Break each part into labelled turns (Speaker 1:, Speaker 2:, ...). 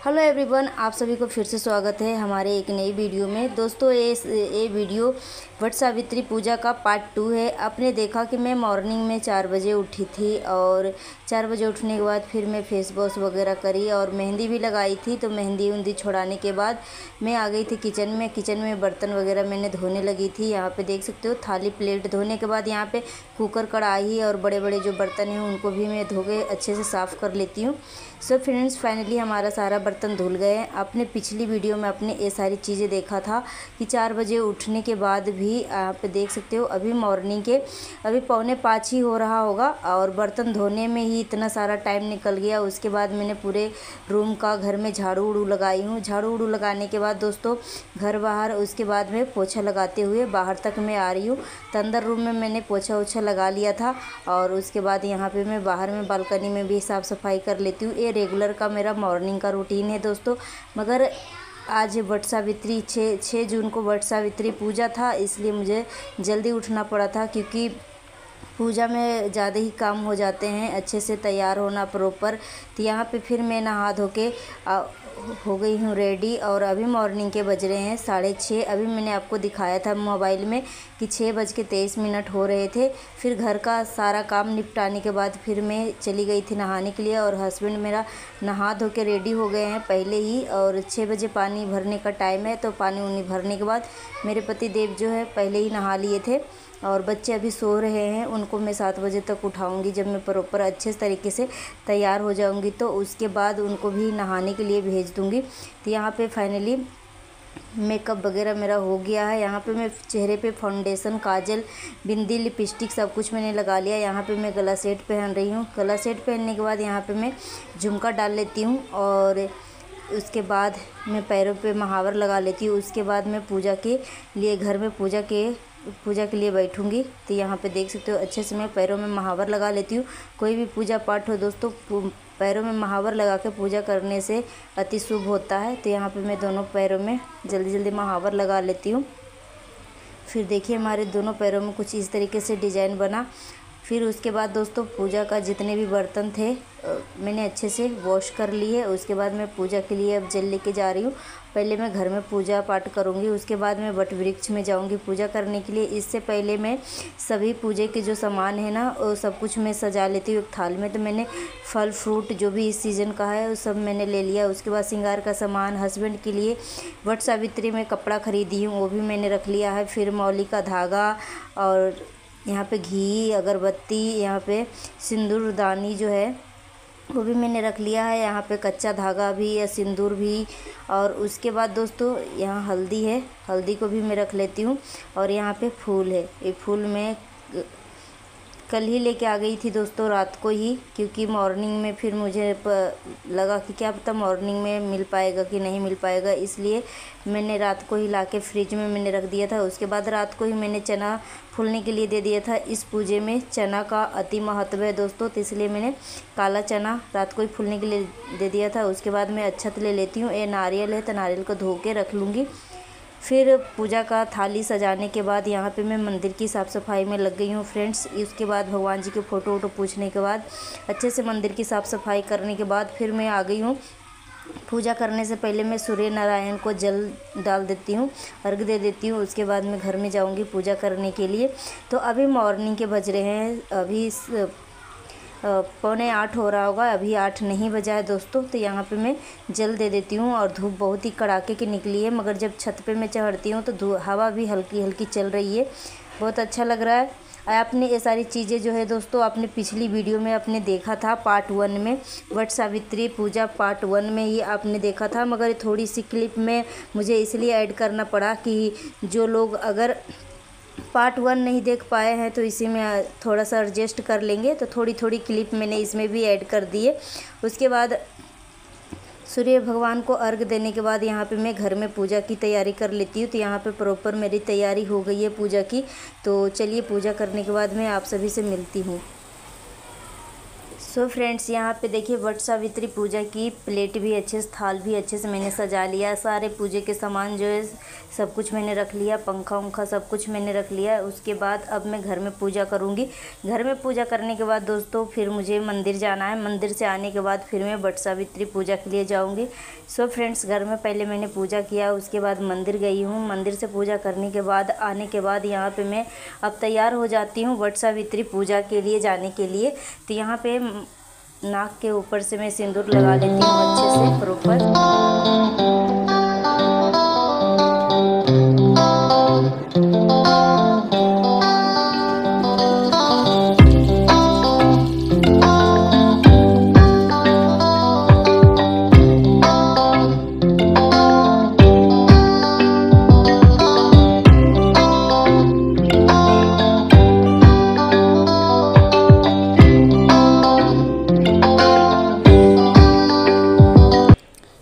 Speaker 1: Hello everyone, आप सभी को फिर से स्वागत है हमारे एक नई वीडियो में। दोस्तों ये वीडियो वट सावित्री पूजा का पार्ट 2 है। आपने देखा कि मैं मॉर्निंग में 4 बजे उठी थी और 4 बजे उठने के बाद फिर मैं फेस वॉश वगैरह करी और मेहंदी भी लगाई थी। तो मेहंदी उंदी छुड़ाने के बाद मैं आ गई थी किचन में बर्तन वगैरह मैंने धोने लगी थी। यहाँ पे देख सकते हो थाली प्लेट धोने के बाद यहाँ पे कुकर कढ़ाई और बड़े बड़े जो बर्तन हैं उनको भी मैं धो के अच्छे से साफ़ कर लेती हूँ। सो फ्रेंड्स, फाइनली हमारा सारा बर्तन धुल गए हैं। आपने पिछली वीडियो में आपने ये सारी चीज़ें देखा था कि 4 बजे उठने के बाद भी आप देख सकते हो अभी मॉर्निंग के अभी 4:45 ही हो रहा होगा और बर्तन धोने में ही इतना सारा टाइम निकल गया। उसके बाद मैंने पूरे रूम का घर में झाड़ू उड़ू लगाई हूँ। झाड़ू उड़ू लगाने के बाद दोस्तों घर बाहर उसके बाद में पोछा लगाते हुए बाहर तक मैं आ रही हूँ। तो अंदर रूम में मैंने पोछा ओछा लगा लिया था और उसके बाद यहाँ पे मैं बाहर में बालकनी में भी साफ़ सफाई कर लेती हूँ। ये रेगुलर का मेरा मॉर्निंग का रूटीन है दोस्तों। मगर आज वट सावित्री 6 जून को वट सावित्री पूजा था, इसलिए मुझे जल्दी उठना पड़ा था क्योंकि पूजा में ज़्यादा ही काम हो जाते हैं, अच्छे से तैयार होना प्रॉपर। तो यहाँ पे फिर मैं नहा धो के हो गई हूँ रेडी और अभी मॉर्निंग के बज रहे हैं 6:30। अभी मैंने आपको दिखाया था मोबाइल में कि 6:23 हो रहे थे। फिर घर का सारा काम निपटाने के बाद फिर मैं चली गई थी नहाने के लिए और हस्बैंड मेरा नहा धो के रेडी हो गए हैं पहले ही। और 6 बजे पानी भरने का टाइम है, तो पानी उनी भरने के बाद मेरे पति देव जो है पहले ही नहा लिए थे और बच्चे अभी सो रहे हैं। उनको मैं 7 बजे तक उठाऊंगी जब मैं प्रॉपर अच्छे तरीके से तैयार हो जाऊंगी, तो उसके बाद उनको भी नहाने के लिए भेज दूंगी। तो यहाँ पे फाइनली मेकअप वगैरह मेरा हो गया है। यहाँ पे मैं चेहरे पे फाउंडेशन, काजल, बिंदी, लिपस्टिक सब कुछ मैंने लगा लिया। यहाँ पे मैं गला सेट पहन रही हूँ। गला सेट पहनने के बाद यहाँ पे मैं झुमका डाल लेती हूँ और उसके बाद मैं पैरों पे महावर लगा लेती हूँ। उसके बाद मैं पूजा के लिए घर में पूजा के लिए बैठूंगी। तो यहाँ पे देख सकते हो अच्छे से मैं पैरों में महावर लगा लेती हूँ। कोई भी पूजा पाठ हो दोस्तों, पैरों में महावर लगा के पूजा करने से अति शुभ होता है। तो यहाँ पे मैं दोनों पैरों में जल्दी जल्दी महावर लगा लेती हूँ। फिर देखिए हमारे दोनों पैरों में कुछ इस तरीके से डिजाइन बना। फिर उसके बाद दोस्तों पूजा का जितने भी बर्तन थे मैंने अच्छे से वॉश कर लिए। उसके बाद मैं पूजा के लिए अब जल लेके जा रही हूँ। पहले मैं घर में पूजा पाठ करूँगी, उसके बाद मैं वट वृक्ष में जाऊँगी पूजा करने के लिए। इससे पहले मैं सभी पूजे के जो सामान है ना वो सब कुछ मैं सजा लेती हूँ एक थाल में। तो मैंने फल फ्रूट जो भी इस सीज़न का है वो सब मैंने ले लिया। उसके बाद श्रृंगार का सामान, हस्बैंड के लिए वट सावित्री में कपड़ा खरीदी हूँ वो भी मैंने रख लिया है। फिर मौली का धागा और यहाँ पे घी, अगरबत्ती, यहाँ पे सिंदूरदानी जो है वो भी मैंने रख लिया है। यहाँ पे कच्चा धागा भी या सिंदूर भी। और उसके बाद दोस्तों यहाँ हल्दी है, हल्दी को भी मैं रख लेती हूँ। और यहाँ पे फूल है, ये फूल मैं कल ही लेके आ गई थी दोस्तों रात को ही, क्योंकि मॉर्निंग में फिर मुझे लगा कि क्या पता मॉर्निंग में मिल पाएगा कि नहीं मिल पाएगा, इसलिए मैंने रात को ही लाके फ्रिज में मैंने रख दिया था। उसके बाद रात को ही मैंने चना फूलने के लिए दे दिया था। इस पूजे में चना का अति महत्व है दोस्तों, तो इसलिए मैंने काला चना रात को ही फूलने के लिए दे दिया था। उसके बाद मैं अक्षत ले लेती हूँ। ये नारियल है तो नारियल को धो के रख लूँगी। फिर पूजा का थाली सजाने के बाद यहाँ पे मैं मंदिर की साफ़ सफाई में लग गई हूँ फ्रेंड्स। उसके बाद भगवान जी के फ़ोटो वोटो पूछने के बाद अच्छे से मंदिर की साफ़ सफाई करने के बाद फिर मैं आ गई हूँ। पूजा करने से पहले मैं सूर्य नारायण को जल डाल देती हूँ, अर्घ दे देती हूँ। उसके बाद मैं घर में जाऊँगी पूजा करने के लिए। तो अभी मॉर्निंग के बज रहे हैं, अभी 7:45 हो रहा होगा, अभी 8 नहीं बजा है दोस्तों। तो यहाँ पे मैं जल दे देती हूँ और धूप बहुत ही कड़ाके की निकली है, मगर जब छत पे मैं चढ़ती हूँ तो हवा भी हल्की हल्की चल रही है, बहुत अच्छा लग रहा है। आपने ये सारी चीज़ें जो है दोस्तों आपने पिछली वीडियो में आपने देखा था पार्ट 1 में, वट सावित्री पूजा पार्ट 1 में ही आपने देखा था। मगर थोड़ी सी क्लिप में मुझे इसलिए ऐड करना पड़ा कि जो लोग अगर पार्ट 1 नहीं देख पाए हैं तो इसी में थोड़ा सा एडजस्ट कर लेंगे। तो थोड़ी थोड़ी क्लिप मैंने इसमें भी ऐड कर दिए। उसके बाद सूर्य भगवान को अर्घ देने के बाद यहाँ पे मैं घर में पूजा की तैयारी कर लेती हूँ। तो यहाँ पे प्रॉपर मेरी तैयारी हो गई है पूजा की। तो चलिए पूजा करने के बाद मैं आप सभी से मिलती हूँ। सो फ्रेंड्स, यहाँ पे देखिए वट सावित्री पूजा की प्लेट भी अच्छे से, थाल भी अच्छे से मैंने सजा लिया। सारे पूजे के सामान जो है सब कुछ मैंने रख लिया, पंखा उंखा सब कुछ मैंने रख लिया। उसके बाद अब मैं घर में पूजा करूँगी। घर में पूजा करने के बाद दोस्तों फिर मुझे मंदिर जाना है। मंदिर से आने के बाद फिर मैं वट सावित्री पूजा के लिए जाऊँगी। सो फ्रेंड्स, घर में पहले मैंने पूजा किया, उसके बाद मंदिर गई हूँ। मंदिर से पूजा करने के बाद आने के बाद यहाँ पर मैं अब तैयार हो जाती हूँ वट सावित्री पूजा के लिए जाने के लिए। तो यहाँ पे नाक के ऊपर से मैं सिंदूर लगा लेती हूँ अच्छे से प्रॉपर।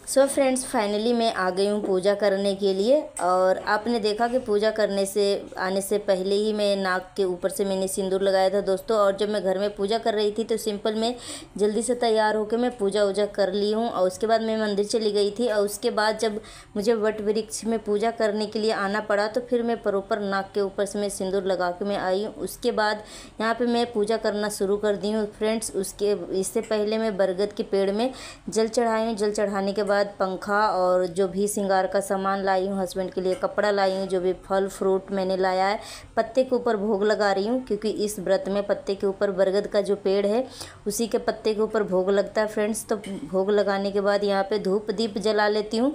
Speaker 1: सो फ्रेंड्स, फाइनली मैं आ गई हूँ पूजा करने के लिए। और आपने देखा कि पूजा करने से आने से पहले ही मैं नाक के ऊपर से मैंने सिंदूर लगाया था दोस्तों। और जब मैं घर में पूजा कर रही थी तो सिंपल मैं जल्दी से तैयार होकर मैं पूजा वूजा कर ली हूँ। और उसके बाद मैं मंदिर चली गई थी। और उसके बाद जब मुझे वट वृक्ष में पूजा करने के लिए आना पड़ा तो फिर मैं प्रॉपर नाक के ऊपर से मैं सिंदूर लगा के मैं आई हूँ। उसके बाद यहाँ पर मैं पूजा करना शुरू कर दी हूँ फ्रेंड्स। इससे पहले मैं बरगद के पेड़ में जल चढ़ाई हूँ। जल चढ़ाने के बाद पंखा और जो भी श्रृंगार का सामान लाई हूँ, हस्बैंड के लिए कपड़ा लाई हूँ, जो भी फल फ्रूट मैंने लाया है, पत्ते के ऊपर भोग लगा रही हूँ। क्योंकि इस व्रत में पत्ते के ऊपर बरगद का जो पेड़ है उसी के पत्ते के ऊपर भोग लगता है फ्रेंड्स। तो भोग लगाने के बाद यहाँ पे धूप दीप जला लेती हूँ।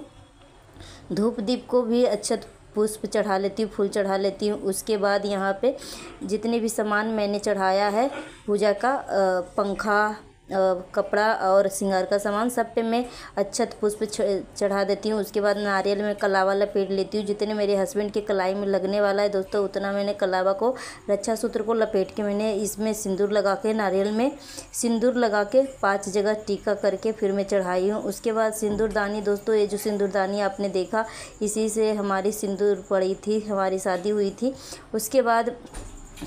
Speaker 1: धूप दीप को भी अक्षत पुष्प चढ़ा लेती हूँ, फूल चढ़ा लेती हूँ। उसके बाद यहाँ पे जितने भी सामान मैंने चढ़ाया है पूजा का, पंखा, कपड़ा और श्रृंगार का सामान, सब पे मैं अक्षत पुष्प चढ़ा देती हूँ। उसके बाद नारियल में कलावा लपेट लेती हूँ। जितने मेरे हस्बैंड के कलाई में लगने वाला है दोस्तों उतना मैंने कलावा को, रक्षा सूत्र को लपेट के मैंने इसमें सिंदूर लगा के, नारियल में सिंदूर लगा के 5 जगह टीका करके फिर मैं चढ़ाई हूँ। उसके बाद सिंदूरदानी दोस्तों, ये जो सिंदूरदानी आपने देखा इसी से हमारी सिंदूर पड़ी थी, हमारी शादी हुई थी। उसके बाद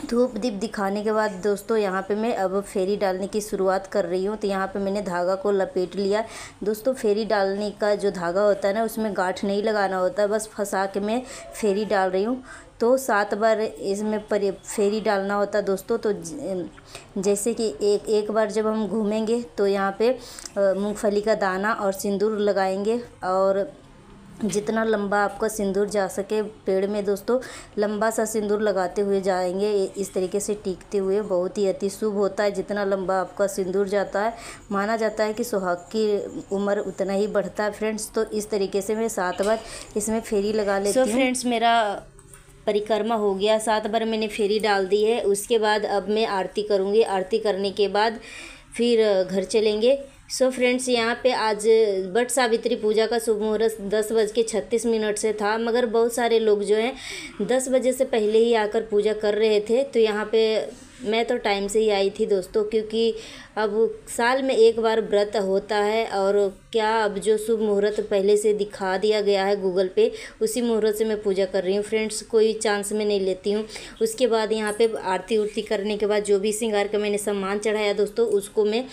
Speaker 1: धूप दीप दिखाने के बाद दोस्तों यहाँ पे मैं अब फेरी डालने की शुरुआत कर रही हूँ। तो यहाँ पे मैंने धागा को लपेट लिया दोस्तों। फेरी डालने का जो धागा होता है ना उसमें गांठ नहीं लगाना होता, बस फंसा के मैं फेरी डाल रही हूँ। तो 7 बार इसमें फेरी डालना होता है दोस्तों। तो जैसे कि एक बार जब हम घूमेंगे तो यहाँ पे मूंगफली का दाना और सिंदूर लगाएंगे। और जितना लंबा आपका सिंदूर जा सके पेड़ में दोस्तों, लंबा सा सिंदूर लगाते हुए जाएंगे इस तरीके से टीकते हुए। बहुत ही अति शुभ होता है। जितना लंबा आपका सिंदूर जाता है माना जाता है कि सुहाग की उम्र उतना ही बढ़ता है फ्रेंड्स। तो इस तरीके से मैं 7 बार इसमें फेरी लगा लेती हूँ। फ्रेंड्स, मेरा परिक्रमा हो गया, 7 बार मैंने फेरी डाल दी है। उसके बाद अब मैं आरती करूँगी। आरती करने के बाद फिर घर चलेंगे। सो फ्रेंड्स, यहाँ पे आज वट सावित्री पूजा का शुभ मुहूर्त 10:36 से था, मगर बहुत सारे लोग जो हैं 10 बजे से पहले ही आकर पूजा कर रहे थे। तो यहाँ पे मैं तो टाइम से ही आई थी दोस्तों, क्योंकि अब साल में एक बार व्रत होता है। और क्या, अब जो शुभ मुहूर्त पहले से दिखा दिया गया है गूगल पे, उसी मुहूर्त से मैं पूजा कर रही हूँ फ्रेंड्स। कोई चांस में नहीं लेती हूँ। उसके बाद यहाँ पे आरती उरती करने के बाद जो भी श्रृंगार का मैंने सामान चढ़ाया दोस्तों उसको मैं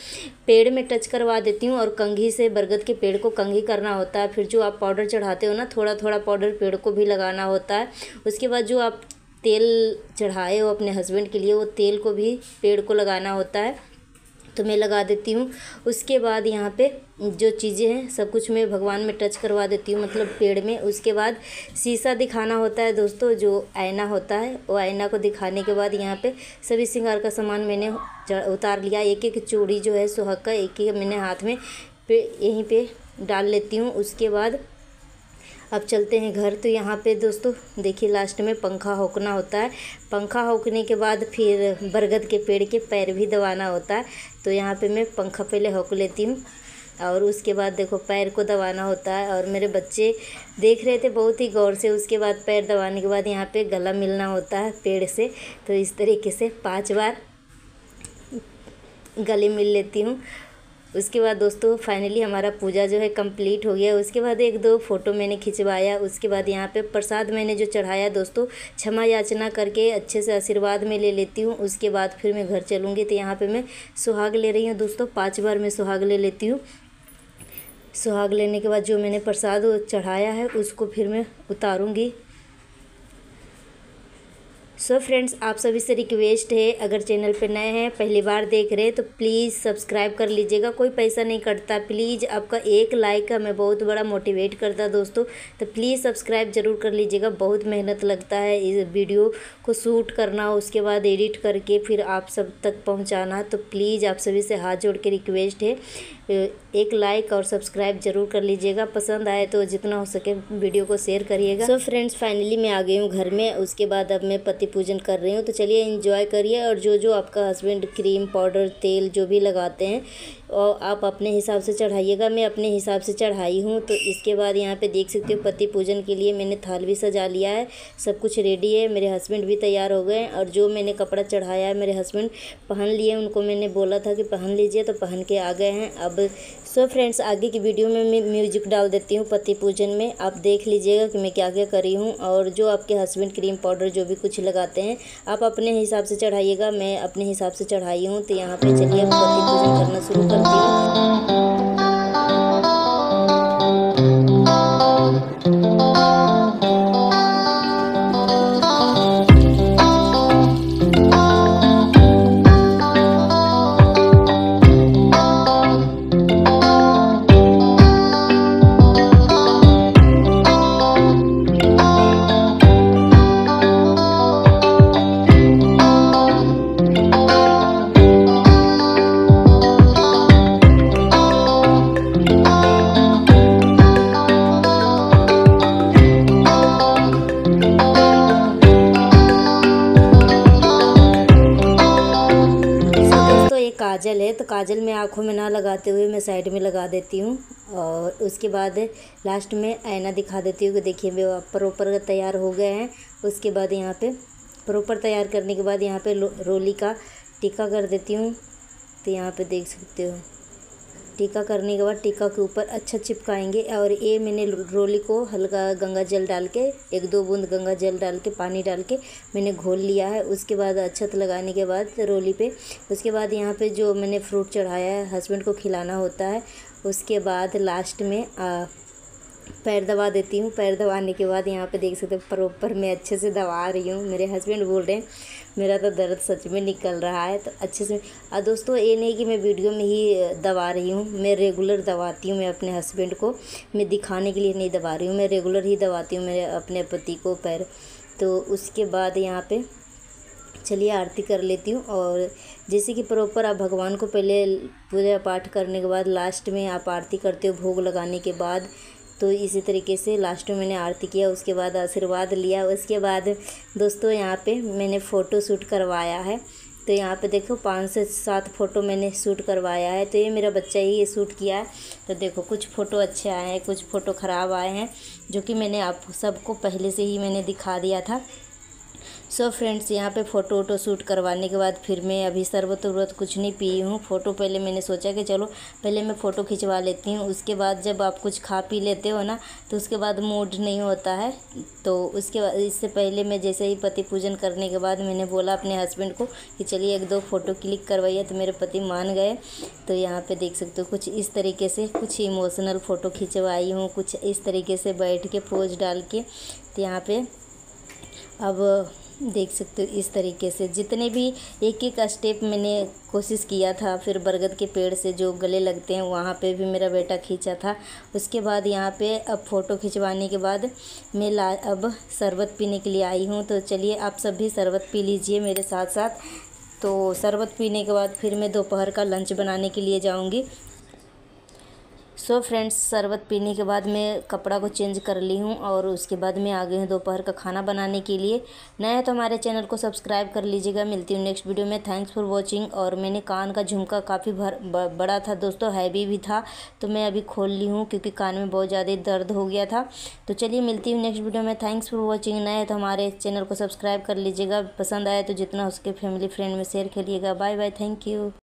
Speaker 1: पेड़ में टच करवा देती हूँ। और कंघी से बरगद के पेड़ को कंघी करना होता है। फिर जो आप पाउडर चढ़ाते हो ना, थोड़ा थोड़ा पाउडर पेड़ को भी लगाना होता है। उसके बाद जो आप तेल चढ़ाए हो अपने हस्बैंड के लिए, वो तेल को भी पेड़ को लगाना होता है। तो मैं लगा देती हूँ। उसके बाद यहाँ पे जो चीज़ें हैं सब कुछ मैं भगवान में टच करवा देती हूँ, मतलब पेड़ में। उसके बाद शीशा दिखाना होता है दोस्तों, जो आईना होता है, वो आईना को दिखाने के बाद यहाँ पे सभी श्रृंगार का सामान मैंने उतार लिया। एक एक चूड़ी जो है सुहाग का, एक एक मैंने हाथ में यहीं पे डाल लेती हूँ। उसके बाद अब चलते हैं घर। तो यहाँ पे दोस्तों देखिए लास्ट में पंखा होकना होता है। पंखा होकने के बाद फिर बरगद के पेड़ के पैर भी दबाना होता है। तो यहाँ पे मैं पंखा पहले होक लेती हूँ और उसके बाद देखो पैर को दबाना होता है। और मेरे बच्चे देख रहे थे बहुत ही गौर से। उसके बाद पैर दबाने के बाद यहाँ पे गला मिलना होता है पेड़ से। तो इस तरीके से 5 बार गले मिल लेती हूँ। उसके बाद दोस्तों फाइनली हमारा पूजा जो है कंप्लीट हो गया। उसके बाद 1-2 फ़ोटो मैंने खिंचवाया। उसके बाद यहाँ पे प्रसाद मैंने जो चढ़ाया दोस्तों, क्षमा याचना करके अच्छे से आशीर्वाद में ले लेती हूँ। उसके बाद फिर मैं घर चलूँगी। तो यहाँ पे मैं सुहाग ले रही हूँ दोस्तों, 5 बार मैं सुहाग ले लेती हूँ। सुहाग लेने के बाद जो मैंने प्रसाद चढ़ाया है उसको फिर मैं उतारूँगी। सो फ्रेंड्स, आप सभी से रिक्वेस्ट है, अगर चैनल पर नए हैं, पहली बार देख रहे हैं तो प्लीज़ सब्सक्राइब कर लीजिएगा। कोई पैसा नहीं कटता, प्लीज़ आपका एक लाइक हमें बहुत बड़ा मोटिवेट करता है दोस्तों। तो प्लीज़ सब्सक्राइब ज़रूर कर लीजिएगा। बहुत मेहनत लगता है इस वीडियो को शूट करना, उसके बाद एडिट करके फिर आप सब तक पहुँचाना। तो प्लीज़ आप सभी से हाथ जोड़ के रिक्वेस्ट है, एक लाइक और सब्सक्राइब ज़रूर कर लीजिएगा। पसंद आए तो जितना हो सके वीडियो को शेयर करिएगा। सो फ्रेंड्स, फाइनली मैं आ गई हूँ घर में। उसके बाद अब मैं पति पूजन कर रही हूँ। तो चलिए एंजॉय करिए। और जो आपका हस्बैंड क्रीम पाउडर तेल जो भी लगाते हैं और आप अपने हिसाब से चढ़ाइएगा। मैं अपने हिसाब से चढ़ाई हूँ। तो इसके बाद यहाँ पे देख सकते हो पति पूजन के लिए मैंने थाल भी सजा लिया है, सब कुछ रेडी है। मेरे हस्बैंड भी तैयार हो गए और जो मैंने कपड़ा चढ़ाया है मेरे हस्बैंड पहन लिए। उनको मैंने बोला था कि पहन लीजिए, तो पहन के आ गए हैं। अब सो फ्रेंड्स, आगे की वीडियो में मैं म्यूजिक डाल देती हूँ पति पूजन में, आप देख लीजिएगा कि मैं क्या क्या करी हूँ। और जो आपके हस्बैंड क्रीम पाउडर जो भी कुछ लगाते हैं आप अपने हिसाब से चढ़ाइएगा। मैं अपने हिसाब से चढ़ाई हूँ। तो यहाँ पे चलिए अब पति पूजन करना शुरू करती हूँ। काजल है, तो काजल में आँखों में ना लगाते हुए मैं साइड में लगा देती हूँ। और उसके बाद लास्ट में आईना दिखा देती हूँ कि देखिए वे प्रॉपर तैयार हो गए हैं। उसके बाद यहाँ पे प्रॉपर तैयार करने के बाद यहाँ पे रोली का टीका कर देती हूँ। तो यहाँ पे देख सकते हो टीका करने के बाद टीका के ऊपर अच्छा चिपकाएंगे। और ये मैंने रोली को हल्का गंगा जल डाल के 1-2 बूंद गंगा जल डाल के पानी डाल के मैंने घोल लिया है। उसके बाद अक्षत लगाने के बाद रोली पे, उसके बाद यहाँ पे जो मैंने फ्रूट चढ़ाया है हस्बैंड को खिलाना होता है। उसके बाद लास्ट में पैर दबा देती हूँ। पैर दबाने के बाद यहाँ पे देख सकते हो प्रॉपर मैं अच्छे से दबा रही हूँ। मेरे हस्बैंड बोल रहे हैं मेरा तो दर्द सच में निकल रहा है। तो अच्छे से दोस्तों ये नहीं कि मैं वीडियो में ही दबा रही हूँ, मैं रेगुलर दबाती हूँ। मैं अपने हस्बैंड को मैं दिखाने के लिए नहीं दबा रही हूँ, मैं रेगुलर ही दबाती हूँ मेरे अपने पति को पैर। तो उसके बाद यहाँ पे चलिए आरती कर लेती हूँ। और जैसे कि प्रॉपर आप भगवान को पहले पूजा पाठ करने के बाद लास्ट में आप आरती करते हो भोग लगाने के बाद। तो इसी तरीके से लास्ट में मैंने आरती किया, उसके बाद आशीर्वाद लिया। उसके बाद दोस्तों यहाँ पे मैंने फ़ोटो शूट करवाया है। तो यहाँ पे देखो 5 से 7 फ़ोटो मैंने शूट करवाया है। तो ये मेरा बच्चा ही ये शूट किया है। तो देखो कुछ फ़ोटो अच्छे आए हैं, कुछ फ़ोटो ख़राब आए हैं, जो कि मैंने आप सबको पहले से ही मैंने दिखा दिया था। सो फ्रेंड्स, यहाँ पे फ़ोटो वोटो शूट करवाने के बाद फिर मैं अभी शरबत उरबत कुछ नहीं पी हूँ। फ़ोटो पहले मैंने सोचा कि चलो पहले मैं फ़ोटो खिंचवा लेती हूँ। उसके बाद जब आप कुछ खा पी लेते हो ना तो उसके बाद मूड नहीं होता है। तो उसके बाद इससे पहले मैं जैसे ही पति पूजन करने के बाद मैंने बोला अपने हस्बैंड को कि चलिए 1-2 फ़ोटो क्लिक करवाइए। तो मेरे पति मान गए। तो यहाँ पर देख सकते हो कुछ इस तरीके से कुछ इमोशनल फ़ोटो खिंचवाई हूँ, कुछ इस तरीके से बैठ के पोज डाल के। तो यहाँ पर अब देख सकते हो इस तरीके से जितने भी एक स्टेप मैंने कोशिश किया था। फिर बरगद के पेड़ से जो गले लगते हैं वहाँ पे भी मेरा बेटा खींचा था। उसके बाद यहाँ पे अब फ़ोटो खिंचवाने के बाद मैं अब शरबत पीने के लिए आई हूँ। तो चलिए आप सब भी शरबत पी लीजिए मेरे साथ साथ। तो शरबत पीने के बाद फिर मैं दोपहर का लंच बनाने के लिए जाऊँगी। सो फ्रेंड्स, शरबत पीने के बाद मैं कपड़ा को चेंज कर ली हूँ और उसके बाद मैं आ गई हूँ दोपहर का खाना बनाने के लिए। नया है तो हमारे चैनल को सब्सक्राइब कर लीजिएगा। मिलती हूँ नेक्स्ट वीडियो में। Thanks for watching. और मैंने कान का झुमका काफ़ी बड़ा था दोस्तों, हैवी भी था, तो मैं अभी खोल ली हूँ क्योंकि कान में बहुत ज़्यादा दर्द हो गया था। तो चलिए मिलती हूँ नेक्स्ट वीडियो में। Thanks for watching. नया है तो हमारे चैनल को सब्सक्राइब कर लीजिएगा। पसंद आए तो जितना उसके फैमिली फ्रेंड में शेयर करिएगा। Bye bye, thank you.